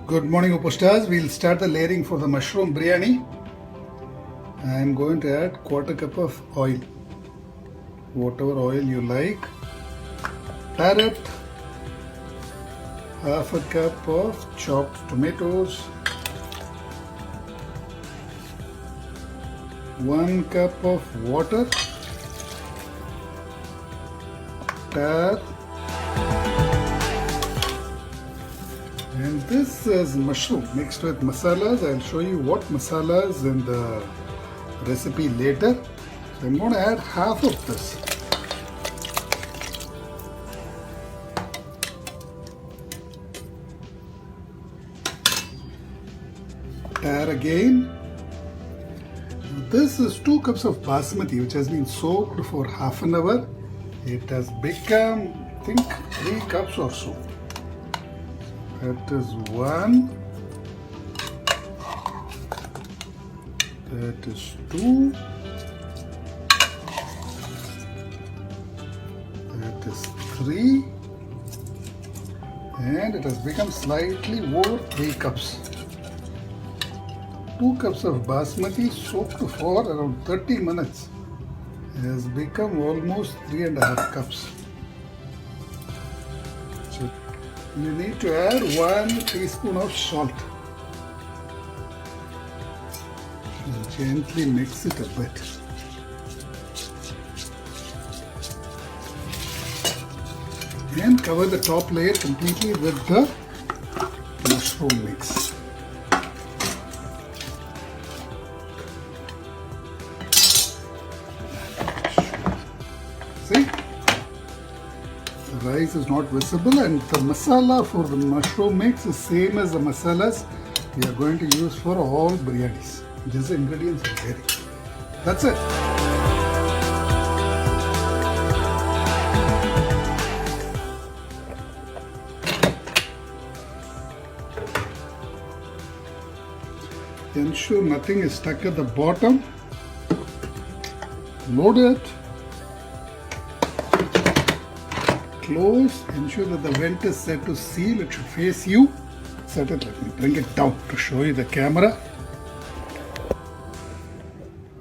Good morning, OPOS stars. We'll start the layering for the mushroom biryani. I am going to add quarter cup of oil, whatever oil you like. Carrot, half a cup of chopped tomatoes, 1 cup of water, tar, and this is mushroom mixed with masalas. I'll show you what masalas in the recipe later. So I'm going to add half of this. Tar again. This is 2 cups of basmati which has been soaked for half an hour. It has become, I think, 3 cups or so. That is 1. That is 2. That is 3. And it has become slightly over 3 cups. 2 cups of basmati soaked for around 30 minutes has become almost 3.5 cups. So you need to add 1 teaspoon of salt. And gently mix it a bit. And cover the top layer completely with the mushroom mix. See? The rice is not visible, and the masala for the mushroom mix is same as the masalas we are going to use for all biryanis. Just the ingredients are very. That's it. Ensure nothing is stuck at the bottom. Load it. Close. Ensure that the vent is set to seal. It should face you. Set it. Let me bring it down to show you the camera.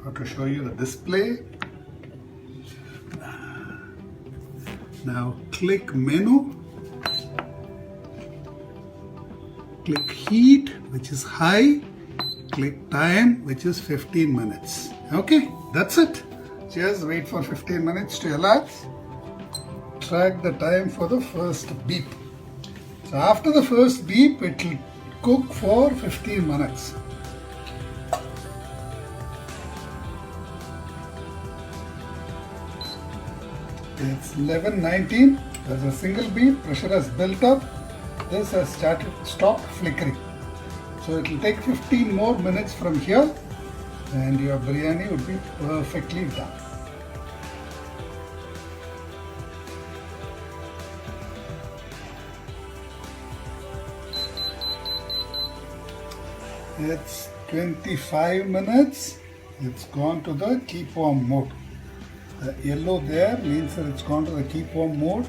Or to show you the display. Now click menu. Click heat, which is high. Click time, which is 15 minutes. Okay, that's it. Just wait for 15 minutes to elapse. Track the time for the first beep. So after the first beep, it will cook for 15 minutes. It's 11:19. There's a single beep. Pressure has built up. This has stopped flickering. So it will take 15 more minutes from here, and your biryani would be perfectly done. It's 25 minutes. It's gone to the keep warm mode. The yellow there means that it's gone to the keep warm mode.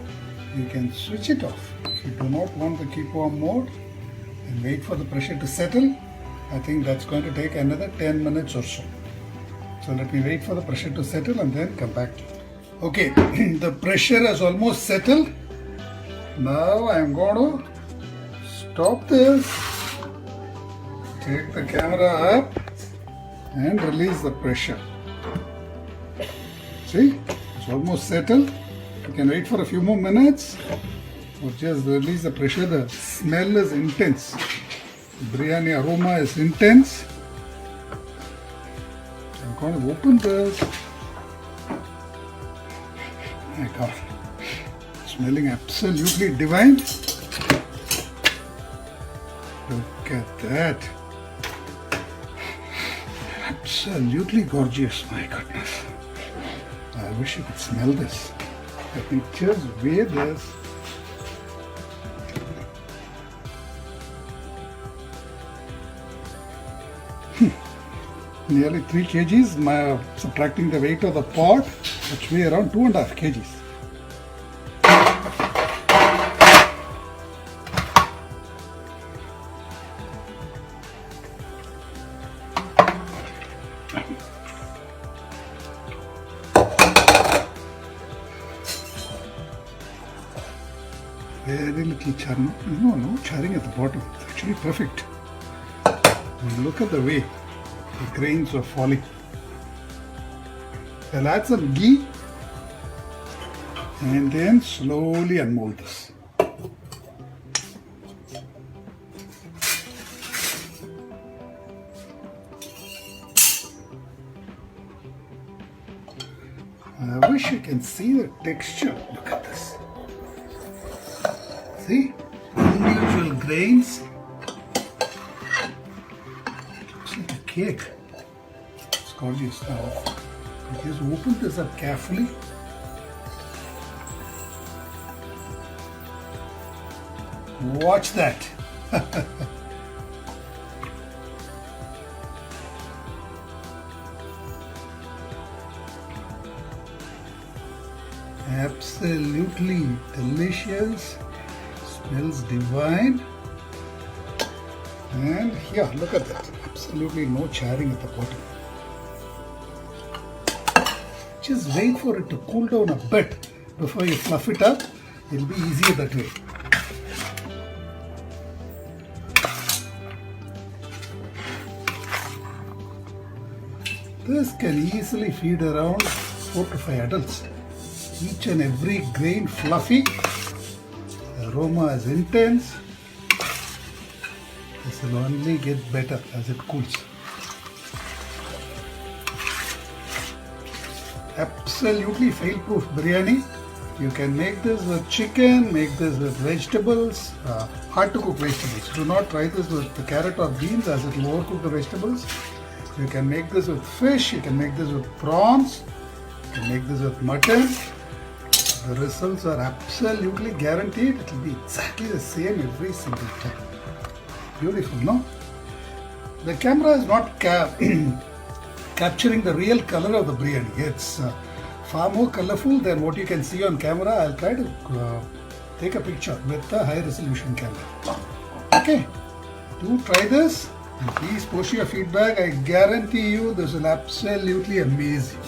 You can switch it off. If you do not want the keep warm mode, and wait for the pressure to settle. I think that's going to take another 10 minutes or so. So let me wait for the pressure to settle and then come back to it. Okay, the pressure has almost settled. Now I'm going to stop this, take the camera up and release the pressure. See, it's almost settled. You can wait for a few more minutes. Or just release the pressure. The smell is intense. The biryani aroma is intense. I'm going to open this. Oh my God, smelling absolutely divine. Look at that. Absolutely gorgeous. My goodness. I wish you could smell this. Let me just weigh this. Nearly 3 kgs, subtracting the weight of the pot, which weighs around 2.5 kgs. Very little charring. No charring at the bottom. It's actually perfect. And look at the way the grains are falling. I'll add some ghee and then slowly unmold this. I wish you can see the texture. Look at this. See? Individual grains. Looks like a cake. It's gorgeous now. Just open this up carefully. Watch that. Absolutely delicious. Smells divine. And here, look at that. Absolutely no charring at the bottom. Just wait for it to cool down a bit before you fluff it up. It'll be easier that way. This can easily feed around 4 to 5 adults. Each and every grain fluffy. The aroma is intense. This will only get better as it cools. Absolutely fail-proof biryani. You can make this with chicken, make this with vegetables, hard to cook vegetables. Do not try this with the carrot or beans as it will overcook the vegetables. You can make this with fish, you can make this with prawns, you can make this with mutton. The results are absolutely guaranteed. It will be exactly the same every single time. Beautiful, no? The camera is not capturing the real color of the biryani. It's far more colorful than what you can see on camera. I'll try to take a picture with a high resolution camera. Okay, do try this and please post your feedback. I guarantee you this will absolutely amaze you.